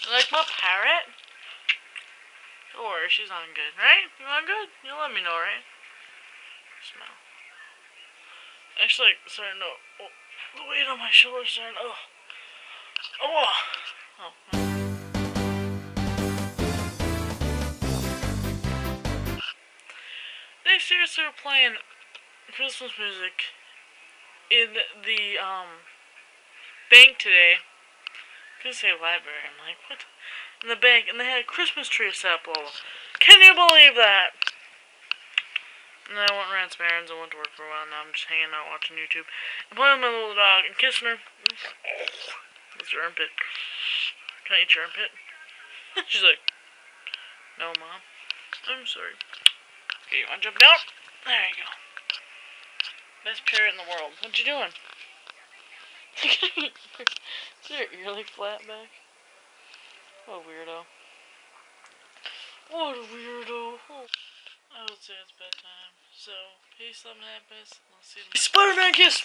You like my parrot? Sure, she's on good, right? You on good? You'll let me know, right? Smell. Actually, starting to. Oh, the weight on my shoulders starting. Oh. Oh. Oh. They seriously were playing Christmas music in the bank today. I could say library. I'm like, what? In the bank, and they had a Christmas tree set up all over. Can you believe that? And then I went and ran some errands and went to work for a while. Now I'm just hanging out watching YouTube and playing with my little dog and kissing her. That's your armpit. Can I eat your armpit? She's like, no, Mom. I'm sorry. Okay, you want to jump down? There you go. Best parrot in the world. What you doing? Is your ear like flat back? What a weirdo. What a weirdo. Oh. I would say it's bedtime. So, peace, love, and happiness. Let's see you tomorrow. Spider-Man kiss!